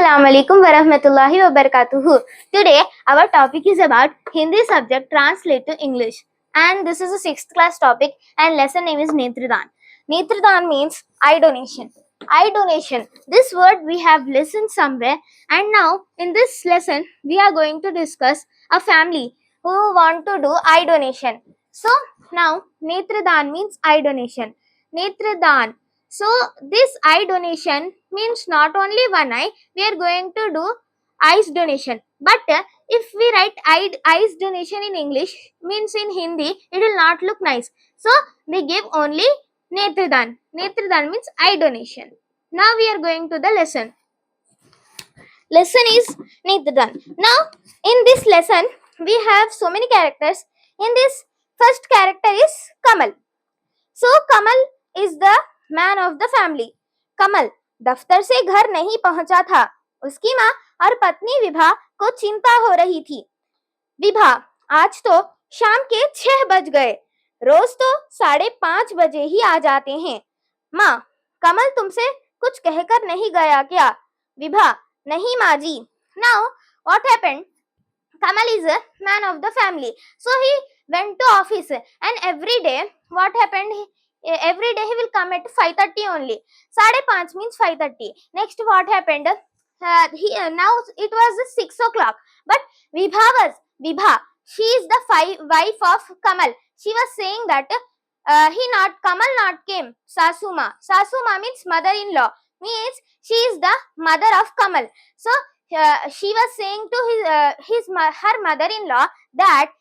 Assalamu alaikum wa rahmatullahi wa barakatuhu. Today our topic is about Hindi subject translate to English, and this is a 6th class topic and lesson name is Netradan. Netradan means eye donation. Eye donation. This word we have listened somewhere, and now in this lesson we are going to discuss a family who want to do eye donation. So now Netradan means eye donation. Netradan. So this eye donation means not only one eye, we are going to do eyes donation. But if we write eyes donation in English, means in Hindi, it will not look nice. So we give only Netradan. Netradan means eye donation. Now we are going to the lesson. Lesson is Netradan. Now in this lesson, we have so many characters. In this first character is Kamal. So Kamal is the man of the family. Kamal दफ्तर से घर नहीं पहुंचा था. उसकी माँ और पत्नी विभा को चिंता हो रही थी. विभा, आज तो शाम के 6 बज गए. रोज तो 5:30 बजे ही आ जाते हैं. माँ, कमल तुमसे कुछ कहकर नहीं गया क्या? विभा, नहीं माँ ji. Now what happened? Kamal is a man of the family, so he went to office, and every day what happened? Every day he will come at 5:30 only. 5:30 means 5:30. Next what happened? Now it was 6 o'clock. But Vibha. She is the wife of Kamal. She was saying that Kamal not came. Sasuma. Sasuma means mother-in-law. Means she is the mother of Kamal. So she was saying to her mother-in-law that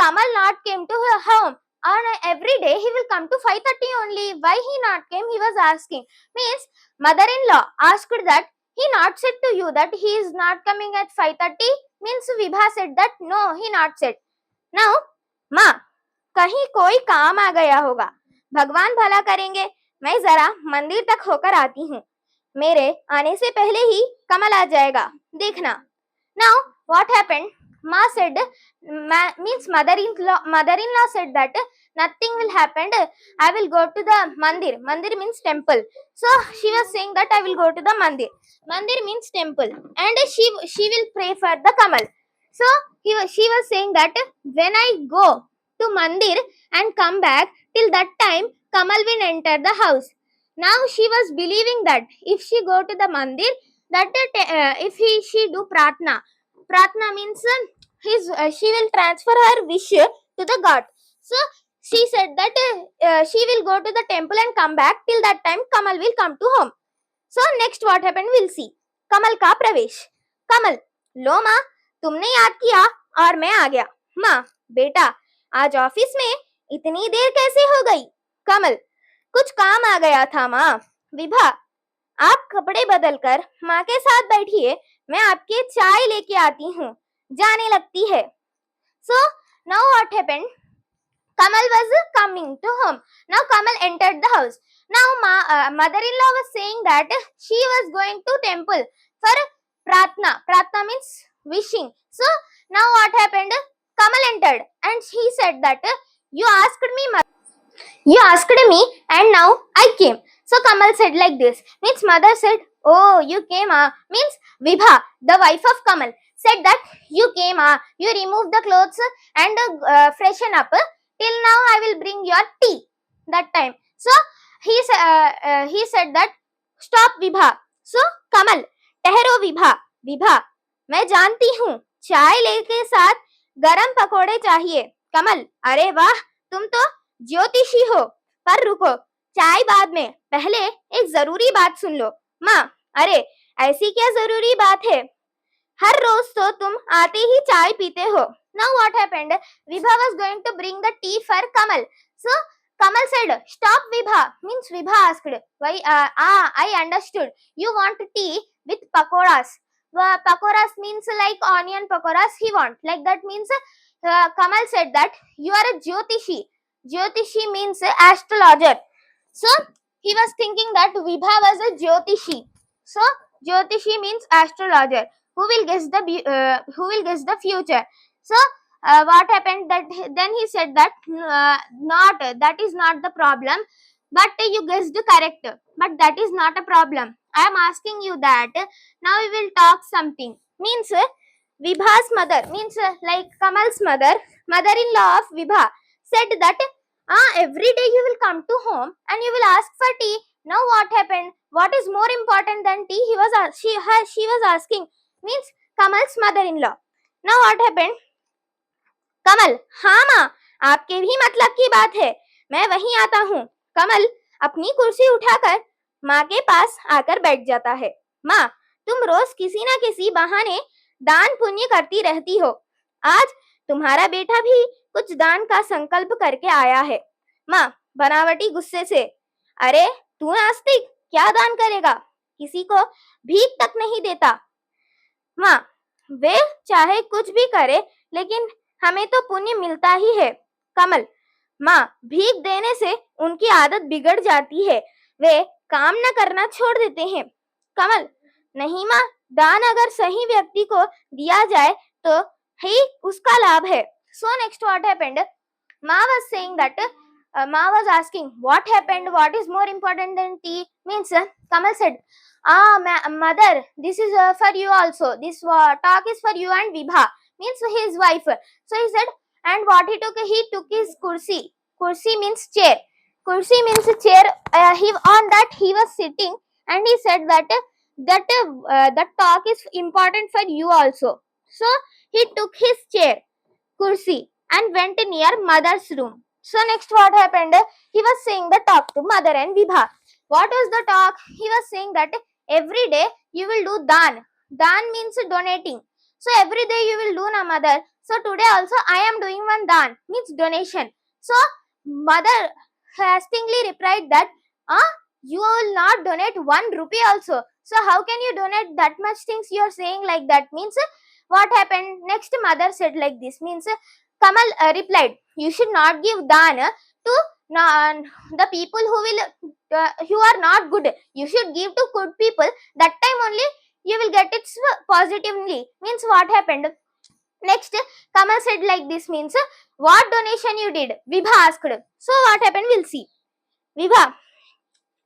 Kamal not came to her home. And every day he will come to 5:30 only. Why he not came? He was asking. Means mother-in-law asked that he not said to you that he is not coming at 5:30. Means Vibha said that no, he not said. Now, माँ, कहीं कोई काम आ गया होगा. भगवान भला करेंगे. मैं जरा मंदिर तक होकर आती हूँ. मेरे आने से पहले ही कमल आ जाएगा. देखना. Now, what happened? Ma said, means mother-in-law said that nothing will happen. I will go to the mandir. Mandir means temple. So she was saying that I will go to the mandir. Mandir means temple, and she will pray for the Kamal. So she was saying that when I go to mandir and come back, till that time Kamal will enter the house. Now she was believing that if she go to the mandir, that if she do pratna. Pratna means she will transfer her wish to the god. So she said that she will go to the temple and come back. Till that time Kamal will come to home. So next what happened we'll see. Kamal का प्रवेश. कमल, लो माँ, तुमने याद किया और मैं आ गया. माँ, बेटा, आज ऑफिस में इतनी देर कैसे हो गई? कमल, कुछ काम आ गया था माँ. विभा, आप कपड़े बदलकर माँ के साथ बैठिए, मैं आपके चाय लेके आती हूँ. जाने लगती है. So now what happened? Kamal was coming to home. Now Kamal entered the house. Now mother-in-law was saying that she was going to temple for pratna. Pratna means wishing. So now what happened? Kamal entered and he said that you asked me and now I came. So Kamal said like this. Means mother said, oh, you came. Means Vibha, the wife of Kamal, said that you came. You remove the clothes and freshen up. Till now I will bring your tea. That time. So he said that stop Vibha. So Kamal, ठहरो विभा. विभा, मैं जानती हूँ चाय लेके साथ गरम पकोड़े चाहिए. कमल, अरे वाह, तुम तो ज्योतिषी हो. पर रुको, चाय बाद में, पहले एक जरूरी बात सुन लो. माँ, अरे ऐसी क्या जरूरी बात है? हर रोज तो तुम आते ही चाय पीते हो. Now what happened? Vibha was going to bring the tea for Kamal. So Kamal said, stop Vibha. Means Vibha asked, why? I understood. You want tea with pakoras. Pakoras means like onion pakoras he want. Like that means Kamal said that you are a Jyotishi. Jyotishi means astrologer. So he was thinking that Vibha was a Jyotishi. So Jyotishi means astrologer who will guess the future. So what happened? That then he said that that is not the problem. but you guessed correct. But that is not a problem. I am asking you that now we will talk something. Means Vibha's mother, means like Kamal's mother, mother-in-law of Vibha, said that every day you will come to home and you will ask for tea. Now what happened? What is more important than tea? She was asking. Means Kamal's mother-in-law. Now what happened? कमल, हाँ माँ, आपके भी मतलब की बात है, मैं वहीं आता हूँ। कमल अपनी कुर्सी उठाकर माँ के पास आकर बैठ जाता है। माँ, तुम रोज किसी ना किसी बहाने दान पुण्य करती रहती हो, आज तुम्हारा बेटा भी कुछ दान का संकल्प करके आया है। माँ बनावटी गुस्से से, अरे तू नास्तिक, क्या दान करेगा, किसी को भीख तक नहीं देता। माँ, वे चाहे कुछ भी करे लेकिन हमें तो पुण्य मिलता ही है। कमल, माँ भीख देने से उनकी आदत बिगड़ जाती है, वे काम न करना छोड़ देते हैं। कमल, नहीं माँ, दान अगर सही व्यक्ति को दिया जाए तो ही उसका लाभ है। So next what happened? Ma was saying that Ma was asking what happened, what is more important than tea? Means Kamal said, mother, this is for you also. This talk is for you and Vibha, means his wife. So he said, and what he took? He took his kursi. Kursi means chair. Kursi means chair. On that he was sitting, and he said that that talk is important for you also. So he took his chair, kursi, and went near mother's room. So next what happened? He was saying the talk to mother and Vibha. What was the talk? He was saying that every day you will do dan. Dan means donating. So every day you will do na mother. So today also I am doing one dan, means donation. So mother hastingly replied that you will not donate 1 rupee also. So how can you donate that much things? You are saying like that. Means what happened? Next mother said like this. Means Kamal replied, you should not give dan to the people who are not good. You should give to good people. That time only you will get it positively. Means what happened? Next Kamal said like this. Means what donation you did? Vibha asked. So what happened? We'll see. Vibha,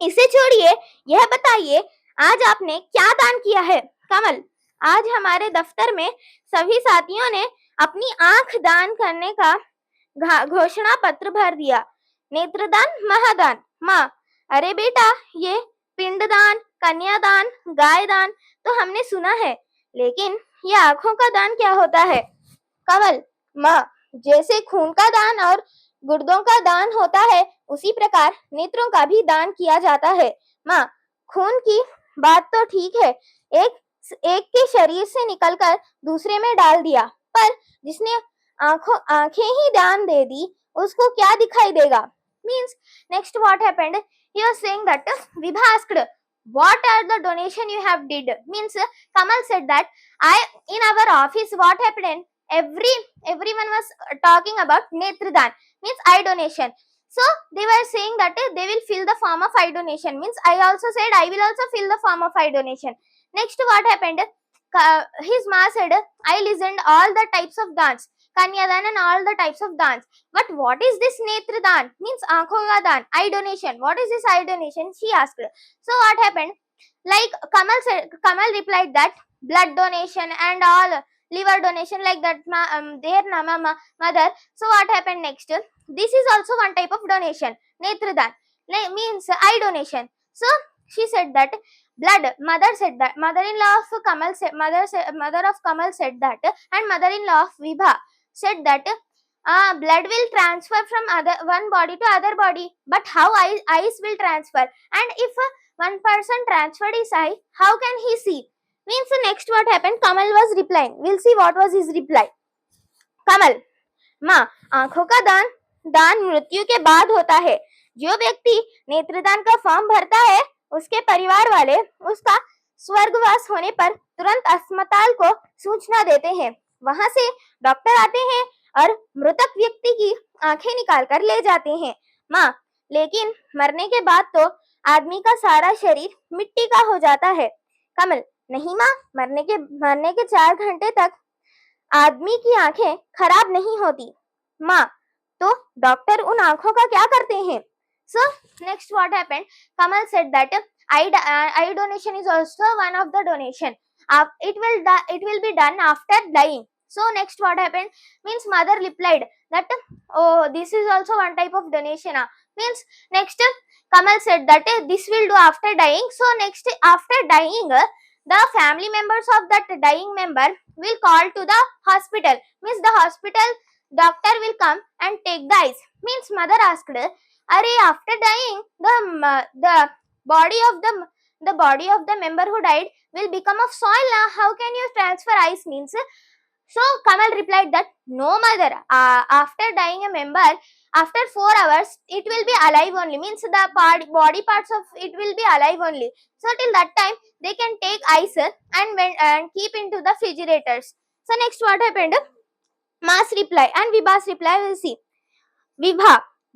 इसे छोड़िए, यह बताइए आज आपने क्या दान किया है? कमल, आज हमारे दफ्तर में सभी साथियों ने अपनी आंख दान करने का घोषणा पत्र भर दिया। नेत्रदान, महादान। माँ, अरे बेटा, ये पिंडदान, कन्यादान, गायदान तो हमने सुना है, लेकिन ये आंखों का दान क्या होता है? कमल, माँ, जैसे खून का दान और गुर्दों का दान होता है, उसी प्रकार नेत्रों का भी दान किया जाता है। माँ, खून की बात तो ठीक है, एक के शरीर से निकलकर दूसरे में डाल दिया, पर जिसने आंखें ही दान दे दी, उसको क्या दिखाई देगा? Means next what happened? He was saying that Vibha asked, what are the donation you have did? Means Kamal said that in our office what happened? Everyone was talking about netradan, means eye donation. So they were saying that they will fill the form of eye donation. Means I also said I will also fill the form of eye donation. Next what happened? His ma said, I listened all the types of dance, kanyadan and all the types of dance. But what is this netradan? Means aankhon ka dan, eye donation. What is this eye donation? She asked. So what happened? Like Kamal replied that blood donation and all, liver donation, like that their mother. So what happened next? This is also one type of donation, netradan, means eye donation. So she said that blood. Mother said that mother-in-law of Kamal said, mother of Kamal said that, and mother-in-law of Vibha said that blood will transfer from one body to other body, but how eyes will transfer? And if one person transferred his eye, how can he see? Means next what happened? Kamal was replying. We'll see what was his reply. Kamal, माँ, आंखों का दान मृत्यु के बाद होता है। जो व्यक्ति नेत्रदान का फॉर्म भरता है, उसके परिवार वाले उसका स्वर्गवास होने पर तुरंत अस्पताल को सूचना देते हैं। वहां से डॉक्टर आते हैं और मृतक व्यक्ति की आंखें निकाल कर ले जाते हैं। माँ, लेकिन मरने के बाद तो आदमी का सारा शरीर मिट्टी का हो जाता है। कमल, नहीं माँ, मरने के 4 घंटे तक आदमी की आंखें खराब नहीं होती। माँ, तो डॉक्टर उन आंखों का क्या करते हैं? So next what happened, Kamal said that eye donation is also one of the donation. It will be done after dying. So next what happened, means mother replied that, oh, this is also one type of donation. Means next Kamal said that this will do after dying. So next after dying, the family members of that dying member will call to the hospital. Means the hospital doctor will come and take the eyes. Means mother asked, "Arey, after dying, the body of the body of the member who died will become of soil. How can you transfer eyes?" Means so Kamal replied that, "No, mother. After dying a member, after 4 hours, it will be alive only. Means the body parts of it will be alive only. So till that time, they can take ice and keep into the refrigerators." So next what happened? Ma's reply and Vibha's reply will see. Vibha,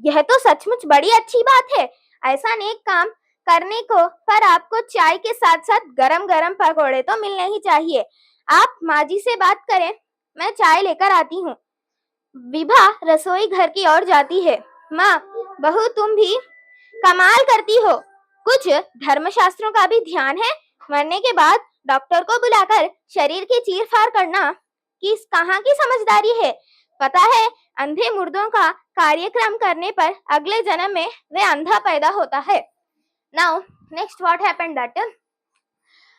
यह तो सचमुच बड़ी अच्छी बात है। ऐसा नेक काम करने को पर आपको चाय के साथ साथ गरम गरम पकौड़े तो मिलने ही चाहिए। आप माजी से बात करें, मैं चाय लेकर आती हूँ। विभा रसोई घर की ओर जाती है। माँ, बहू तुम भी कमाल करती हो, कुछ धर्मशास्त्रों का भी ध्यान है। मरने के बाद डॉक्टर को बुलाकर शरीर की चीर फाड़ करना किस कहाँ की समझदारी है। पता है, अंधे मुर्दों का कार्यक्रम करने पर अगले जन्म में वे अंधा पैदा होता है। Now next what happened that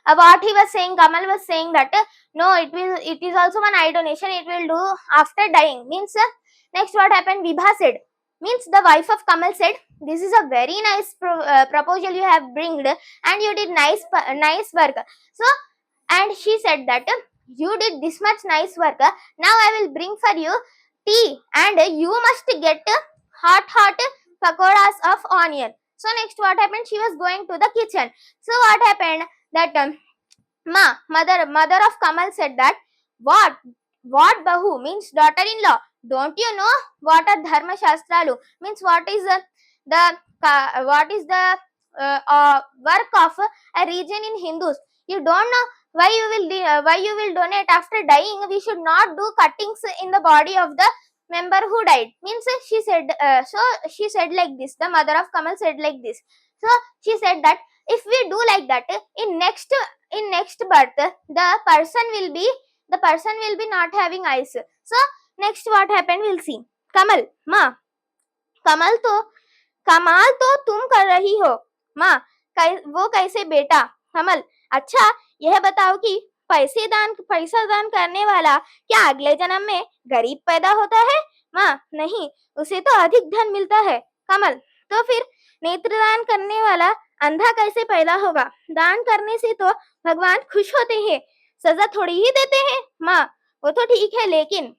what he was saying, Kamal was saying that no, it is also one eye donation, it will do after dying. Means next what happened, Vibha said, means the wife of Kamal said, this is a very nice proposal you have bringed and you did nice work. So and she said that you did this much nice work, now I will bring for you tea and you must get hot pakoras of onion. So next what happened, she was going to the kitchen. So what happened that mother of Kamal said that, what bahu, means daughter-in-law, don't you know what a dharma shastralu, means what is the work of a region in Hindus. You don't know why you will donate after dying. We should not do cuttings in the body of the member who died. Means she said she said like this, the mother of Kamal said like this. So she said that if we do like that, in next birth the person will be not having eyes. So next what happened, we'll see. Kamal, माँ, कमाल तो तुम कर रही हो। माँ, वो कैसे बेटा? कमल, अच्छा यह बताओ कि पैसा दान करने वाला क्या अगले जन्म में गरीब पैदा होता है? माँ, नहीं, उसे तो अधिक धन मिलता है। कमल, तो फिर नेत्रदान करने वाला अंधा कैसे पैदा होगा? दान करने से तो भगवान खुश होते हैं, सजा थोड़ी ही देते हैं। माँ, वो तो ठीक है, लेकिन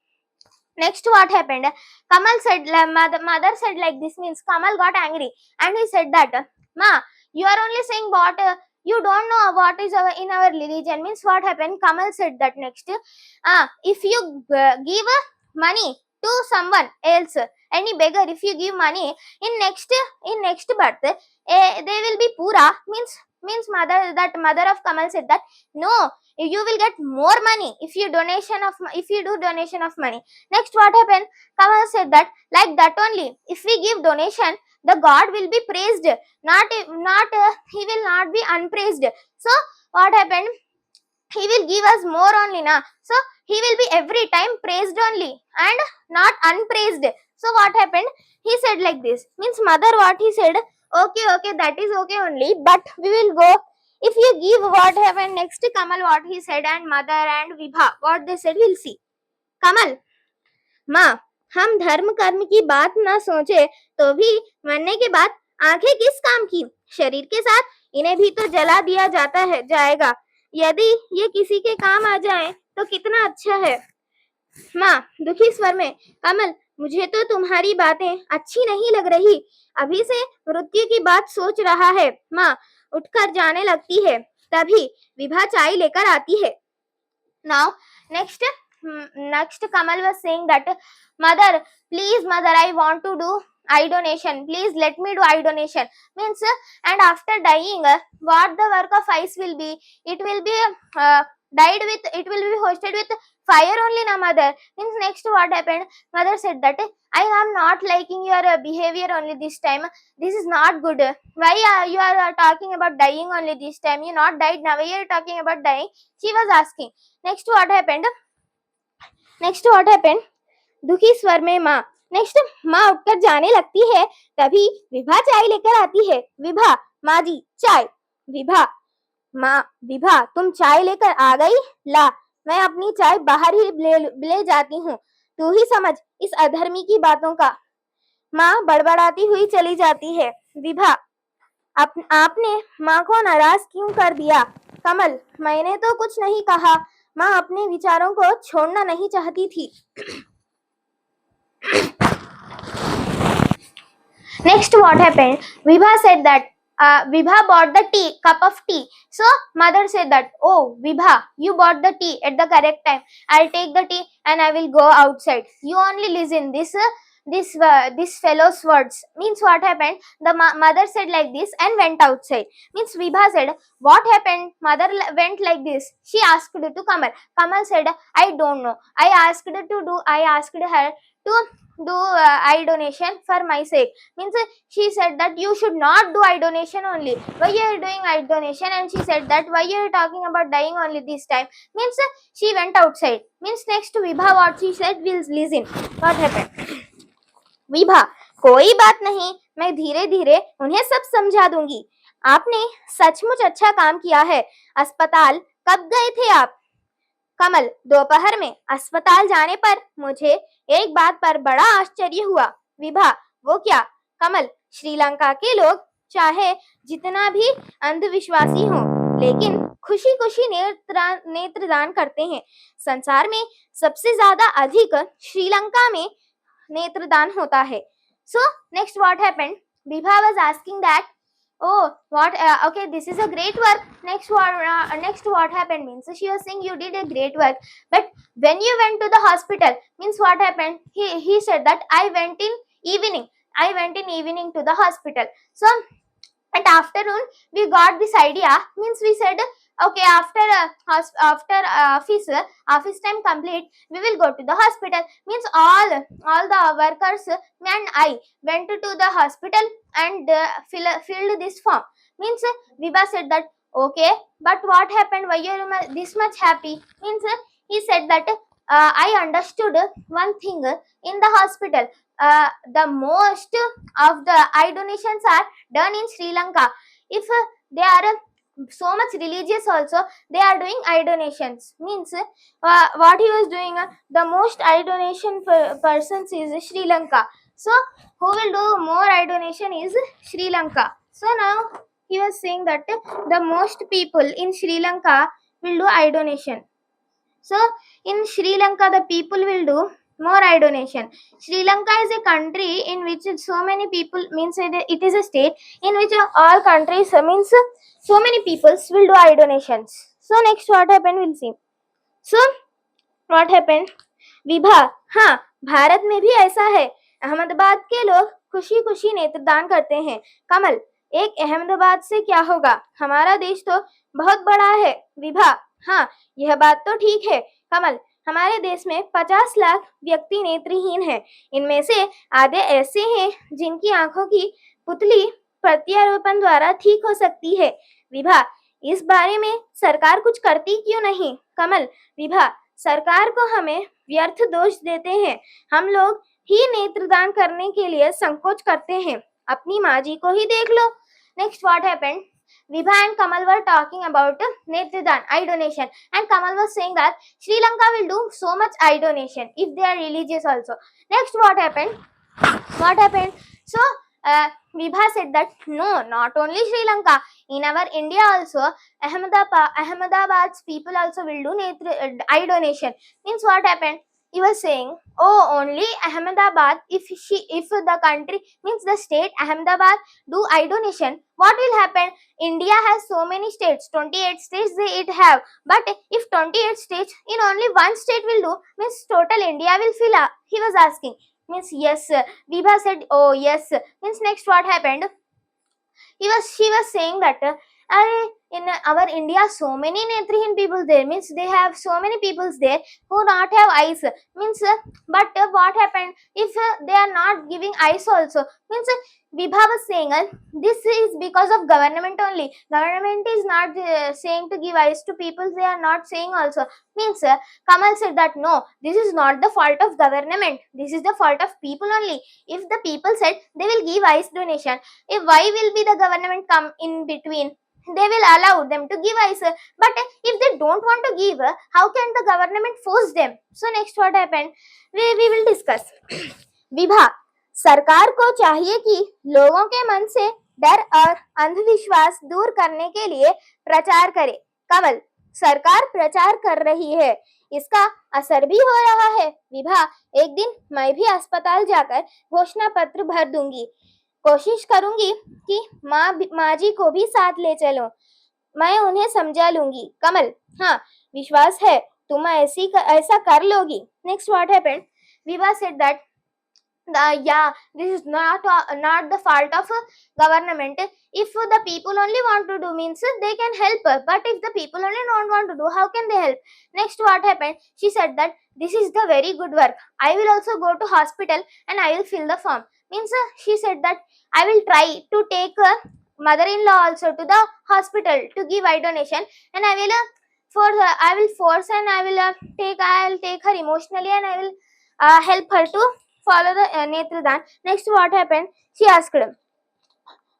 next what happened, Kamal said, mother said like this, means Kamal got angry and he said that, Ma, you are only saying what you don't know what is in our religion. Means what happened, Kamal said that next, if you give money to someone else, any beggar, if you give money in next birth, they will be pura. Means mother of Kamal said that, no, you will get more money if you do donation of money. Next what happened, Kamal said that like that only, if we give donation, the God will be praised, not he will not be unpraised. So what happened, he will give us more only na, so he will be every time praised only and not unpraised. So what happened, he said like this, means mother what he said, okay, that is okay only, but we will go. If you give, what happened next, Kamal what he said and mother and Vibha what they said, we'll see. Kamal, माँ, हम धर्म कर्म की बात ना सोचे तो भी मरने के बाद आंखें किस काम की? शरीर के साथ इन्हें भी तो जला दिया जाएगा। यदि ये किसी के काम आ जाए तो कितना अच्छा है। माँ दुखी स्वर में, कमल, मुझे तो तुम्हारी बातें अच्छी नहीं लग रही, अभी से मृत्यु की बात सोच रहा है। माँ उठकर जाने लगती है, तभी विभा चाय लेकर आती है। Now next Kamal was saying that, mother, please mother, I want to do eye donation, please let me do eye donation. Means and after dying, what the work of eyes will be, it will be died with, it will be hosted with fire only, na mother. Means next what happened, mother said that I am not liking your behavior only this time, this is not good. Why you are talking about dying only this time, you not died, now why you are talking about dying, she was asking. Next what happened, next what happened, दुखी स्वर में माँ, next माँ उठकर जाने लगती है, तभी विभा चाय लेकर आती है। विभा, माँ जी चाय। विभा, माँ, विभा तुम चाय लेकर आ गई, ला मैं अपनी चाय बाहर ही ले जाती हूँ, तू ही समझ इस अधर्मी की बातों का। माँ बड़बड़ाती हुई चली जाती है। विभा, आपने माँ को नाराज क्यों कर दिया? कमल, मैंने तो कुछ नहीं कहा, माँ अपने विचारों को छोड़ना नहीं चाहती थी। Next what happened, Vibha said that Vibha bought the cup of tea. So mother said that, oh Vibha, you bought the tea at the correct time, I'll take the tea and I will go outside, you only listen this fellow's words. Means what happened, the mother said like this and went outside. Means Vibha said, what happened, mother went like this, she asked to Kamal. Kamal said, I don't know, I asked her to do eye donation for my sake. Means she said that you should not do eye donation only, why you are doing eye donation, and she said that why you are talking about dying only this time. Means she went outside. Means next to Vibha what she said, will listen what happened. Vibha, कोई बात नहीं, मैं धीरे धीरे उन्हें सब समझा दूंगी, आपने सचमुच अच्छा काम किया है। अस्पताल कब गए थे आप? कमल, दोपहर में। अस्पताल जाने पर मुझे एक बात पर बड़ा आश्चर्य हुआ। विभा, वो क्या? कमल, श्रीलंका के लोग चाहे जितना भी अंधविश्वासी हों, लेकिन खुशी खुशी नेत्रदान करते हैं। संसार में सबसे ज्यादा अधिक श्रीलंका में नेत्रदान होता है। So next what happened, Vibha was asking that, oh what okay, this is a great work. Next what happened, means she was saying you did a great work, but when you went to the hospital, means what happened, he said that I went in evening to the hospital. So at afternoon we got this idea, means we said okay, after office time complete, we will go to the hospital. Means all the workers and I went to the hospital and filled this form. Means Vibha said that okay, but what happened, why you are this much happy? Means he said that I understood one thing in the hospital, the most of the eye donations are done in Sri Lanka. If they are so much religious also, they are doing eye donations. Means what he was doing, the most eye donation persons is Sri Lanka. So who will do more eye donation is Sri Lanka. So now he was saying that the most people in Sri Lanka will do eye donation. So in Sri Lanka the people will do more eye donation. Sri Lanka is a country in which so many people, means it is a state in which all countries means so many peoples will do eye donations. So next what happened, we'll see. So what happened, Vibha, हाँ भारत में भी ऐसा है, अहमदाबाद के लोग खुशी खुशी नेत्रदान करते हैं। कमल, एक अहमदाबाद से क्या होगा, हमारा देश तो बहुत बड़ा है। विभा, हाँ यह बात तो ठीक है। कमल, हमारे देश में 50 लाख व्यक्ति नेत्रहीन हैं, इनमें से आधे ऐसे हैं जिनकी आंखों की पुतली प्रत्यारोपण द्वारा ठीक हो सकती है। विभा, इस बारे में सरकार कुछ करती क्यों नहीं? कमल, विभा, सरकार को हमें व्यर्थ दोष देते हैं, हम लोग ही नेत्रदान करने के लिए संकोच करते हैं, अपनी माँ जी को ही देख लो। Next what happened, Vibha and Kamal were talking about Netradan, eye donation, and Kamal was saying that Sri Lanka will do so much eye donation if they are religious also. Next what happened? What happened? So Vibha said that no, not only Sri Lanka, in our India also, Ahmedabad's people also will do eye donation. Means what happened? He was saying, oh, only Ahmedabad, if the country, means the state Ahmedabad do eye donation, what will happen? India has so many states, 28 states it have, but if 28 states in only one state will do, means total India will fill up. He was asking, means yes. Vibha said, oh yes. Means next what happened? She was saying that Are in our India so many Netrihin people there, means they have so many peoples there who not have eyes, means but what happened if they are not giving eyes also, means Vibha was saying this is because of government only. Government is not saying to give eyes to people, they are not saying also, means Kamal said that no, this is not the fault of government, this is the fault of people only. If the people said they will give eyes donation, if why will be the government come in between? They will allow them to give eyes, but if they don't want to give, how can the government force them? So next what happened, we will discuss. Vibha, सरकार को चाहिए कि लोगों के मन से डर और अंधविश्वास दूर करने के लिए प्रचार करे. कमल, सरकार प्रचार कर रही है, इसका असर भी हो रहा है. विभा, एक दिन मैं भी अस्पताल जाकर घोषणा पत्र भर दूंगी. कोशिश करूंगी कि माँ जी को भी साथ ले चलो, मैं उन्हें समझा लूंगी. कमल, हाँ, विश्वास है तुम ऐसा कर लोगी. Next what happened, Vibha said that yeah, this is not the fault of government. If the people only want to do, means they can help, but if the people only don't want to do, how can they help? Next what happened, she said that this is the very good work, I will also go to hospital and I will fill the form. Means she said that I will try to take mother-in-law also to the hospital to give eye donation, and I will force and I will take her emotionally, and I will help her to follow the नेत्रदान. Next what happened, she asked.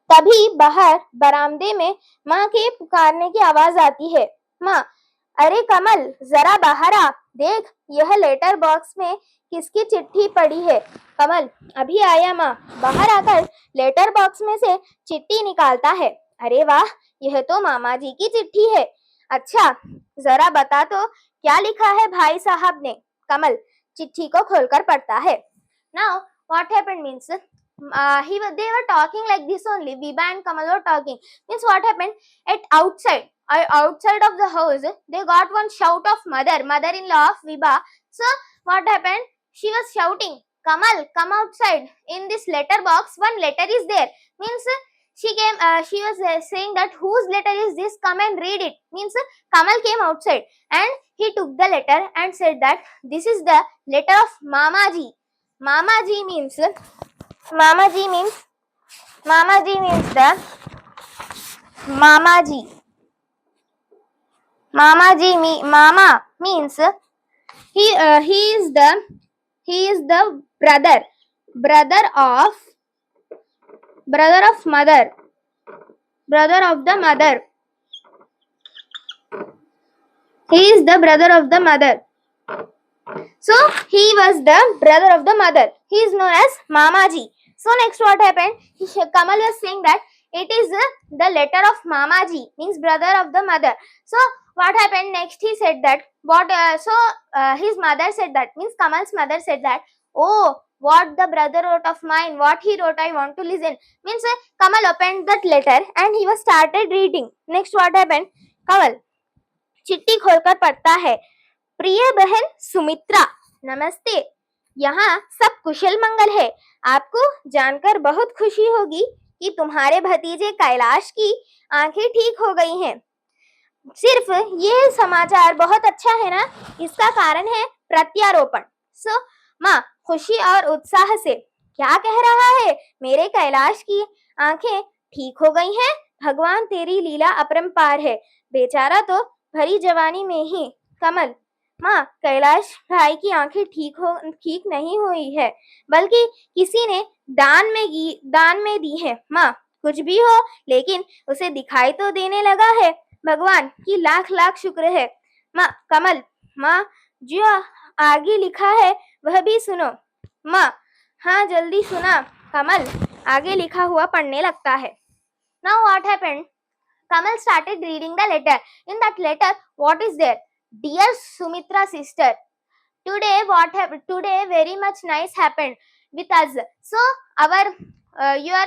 तभी बाहर बरामदे में माँ के पुकारने की आवाज आती है. माँ, अरे कमल, जरा बाहर आ, देख यह लेटर बॉक्स में किसकी चिट्ठी पड़ी है. कमल, अभी आया माँ. बाहर आकर लेटर बॉक्स में से चिट्ठी निकालता है. अरे वाह, यह तो मामा जी की चिट्ठी है. अच्छा, जरा बता तो क्या लिखा है भाई साहब ने. कमल चिट्ठी को खोलकर पढ़ता है. Now what happened means they were talking like this only. Vibha and Kamal were talking. Means what happened, at outside of the house they got one shout of mother-in-law of Vibha. So what happened, she was shouting, Kamal, come outside, in this letter box one letter is there. Means she was saying that whose letter is this, come and read it. Means Kamal came outside and he took the letter and said that this is the letter of Mama ji. Mama ji means the Mama means he is the brother of the mother. He is the brother of the mother. So he was the brother of the mother. He is known as Mama ji. So next what happened, Kamal was saying that it is the letter of Mama ji, means brother of the mother. So what happened next, he said that his mother said that, means Kamal's mother said that, oh, what the brother wrote of mine, what he wrote, I want to listen. Means Kamal opened that letter and he was started reading. Next what happened, Kamal चिट्ठी खोलकर पढ़ता है. प्रिय बहन सुमित्रा, नमस्ते. यहाँ सब कुशल मंगल है. आपको जानकर बहुत खुशी होगी कि तुम्हारे भतीजे कैलाश की आंखें ठीक हो गई हैं. सिर्फ ये समाचार बहुत अच्छा है ना, इसका कारण है प्रत्यारोपण. सो माँ खुशी और उत्साह से, क्या कह रहा है, मेरे कैलाश की आंखें ठीक हो गई हैं. भगवान तेरी लीला अपरंपार है. बेचारा तो भरी जवानी में ही. कमल, माँ कैलाश भाई की आंखें ठीक नहीं हुई है, बल्कि किसी ने दान में दी है. माँ कुछ भी हो, लेकिन उसे दिखाई तो देने लगा है. भगवान की लाख लाख शुक्र है. माँ कमल, माँ जो आगे लिखा है वह भी सुनो. माँ हाँ जल्दी सुना. कमल आगे लिखा हुआ पढ़ने लगता है. Now what happened? Kamal started reading the letter. In that letter, what is there? Dear Sumitra sister, today very much nice happened with us. So your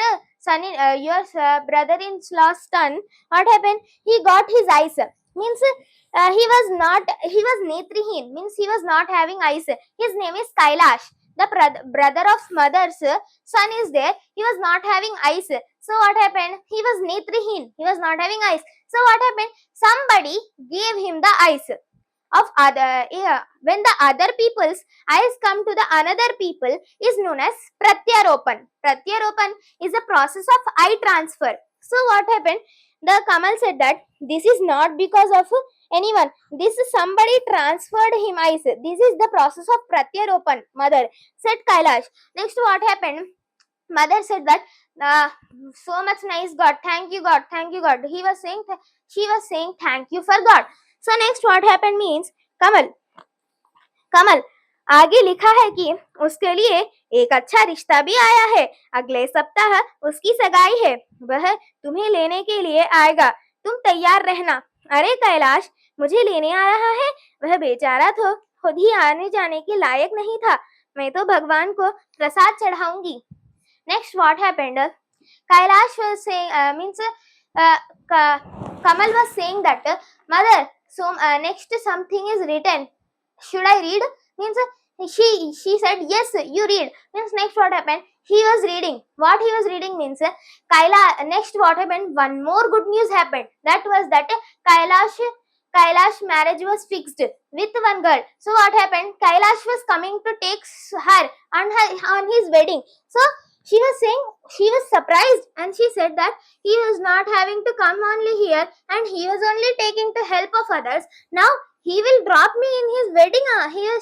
brother-in-law's son, what happened? He got his eyes. Means he was netrihin. Means he was not having eyes. His name is Kailash. The brother of mother's son is there. He was not having eyes. So what happened? He was netrahin. He was not having eyes. So what happened? Somebody gave him the eyes of other. When the other people's eyes come to the another people is known as pratyaropan. Pratyaropan is a process of eye transfer. So what happened? The Kamal said that this is not because of anyone. This is somebody transferred him eyes. This is the process of pratyaropan. Mother said Kailash. Next what happened? Mother said that so much nice God, thank you God, thank you God. He was saying she was saying thank you for God. So next what happened means Kamal Kamal आगे लिखा है कि उसके लिए एक अच्छा रिश्ता भी आया है। अगले सप्ताह उसकी सगाई है। वह तुम्हें लेने के लिए आएगा, तुम तैयार रहना। अरे कैलाश, मुझे लेने आ रहा है? वह बेचारा तो खुद ही आने जाने के लायक नहीं था। मैं तो भगवान को प्रसाद चढ़ाऊंगी। Next what happened? Kailash was saying Kamal was saying that mother, so next something is written. Should I read? Means she said yes, you read. Means next what happened? He was reading. What he was reading means next what happened? One more good news happened. That was that Kailash marriage was fixed with one girl. So what happened? Kailash was coming to take her on his wedding. So she was saying she was surprised and she said that he was not having to come only here and he was only taking the help of others. Now he will drop me in his wedding.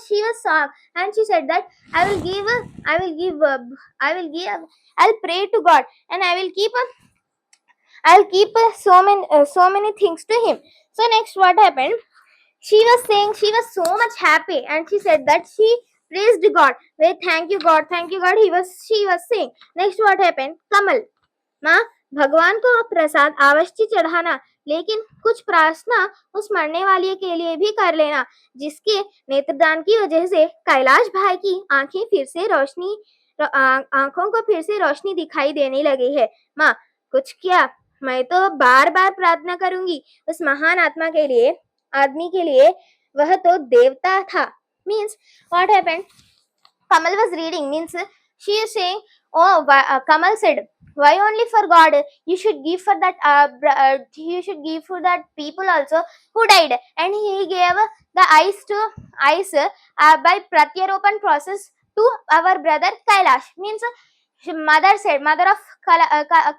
She was and she said that I'll pray to God and I'll keep so many things to him. So next what happened? She was saying she was so much happy and she said that she praised God. Wait, thank you God, she was saying. Next what happened? Kamal, माँ, भगवान को प्रसाद अवश्य चढ़ाना, लेकिन कुछ प्रार्थना उस मरने वाले के लिए भी कर लेना जिसके नेत्रदान की वजह से कैलाश भाई की आंखों को फिर से रोशनी दिखाई देने लगी है। माँ, कुछ क्या? मैं तो बार बार प्रार्थना करूंगी उस महान आत्मा के लिए, आदमी के लिए। वह तो देवता था। Means what happened? Kamal was reading. Means she is saying, Kamal said, why only for God? You should give for that. You should give for that people also who died, and he gave the eyes by pratyaropan process to our brother Kailash. Means mother of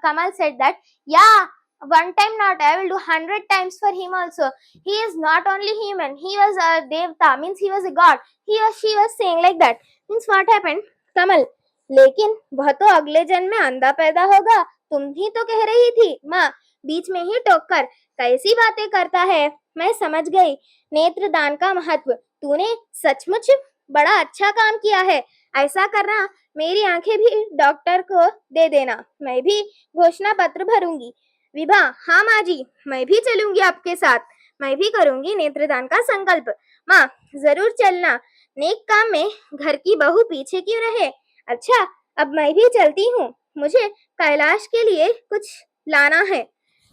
Kamal said that, yeah, one time not, I will do 100 times for him also. He is not only human, he was a devta, means he was a god. She was saying like that. Means what happened? कमल, लेकिन वह तो अगले जन्म में अंधा पैदा होगा, तुम ही तो कह रही थी। माँ बीच में ही टोककर कैसी बातें करता है। मैं समझ गई नेत्रदान का महत्व। तूने सचमुच बड़ा अच्छा काम किया है। ऐसा करना, मेरी आंखें भी डॉक्टर को दे देना। मैं भी घोषणा पत्र भरूंगी। विभा, हाँ माँ जी, मैं भी चलूंगी आपके साथ। मैं भी करूंगी नेत्रदान का संकल्प। माँ जरूर चलना, नेक काम में घर की बहू पीछे क्यों रहे। अच्छा, अब मैं भी चलती हूँ, मुझे कैलाश के लिए कुछ लाना है।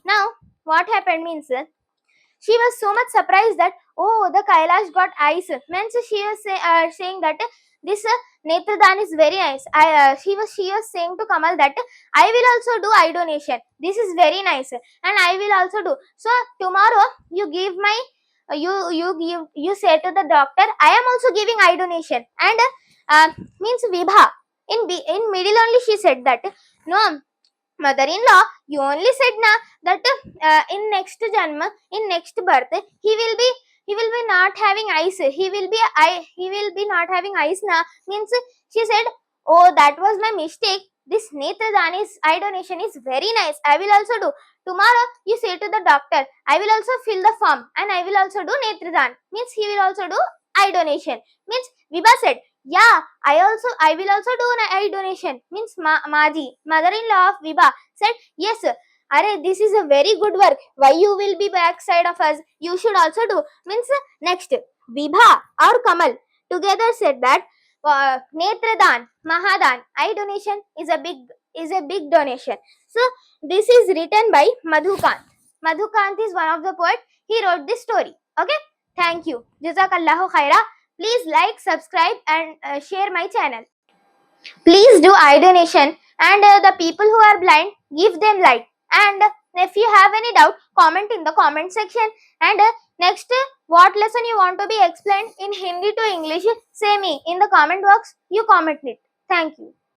Now what happened means she was so much surprised that the Kailash got eyes. Means she was saying that this Netradan is very nice. She was saying to Kamal that I will also do eye donation. This is very nice, and I will also do. So tomorrow you give my you say to the doctor, I am also giving eye donation. And means Vibha in middle only she said that no. Mother-in-law, you only said na that in next janma, in next birth, he will be not having eyes. He will be not having eyes na. Means she said, oh, that was my mistake. This Netradan eye donation is very nice. I will also do. Tomorrow you say to the doctor, I will also fill the form and I will also do Netradan. Means he will also do eye donation. Means Vibha said, yeah, I will also do an eye donation. Means Maji, mother-in-law of Vibha, said, yes, Are, this is a very good work. Why you will be backside of us? You should also do. Means next, Vibha or Kamal together said that Netradan, Mahadan, eye donation is a big donation. So this is written by Madhukant. Madhukant is one of the poet. He wrote this story. Okay, thank you. Jazakallahu khaira. Please like, subscribe and share my channel. Please do eye donation and the people who are blind, give them light. And if you have any doubt, comment in the comment section. And next, what lesson you want to be explained in Hindi to English, say me in the comment box. You comment it. Thank you.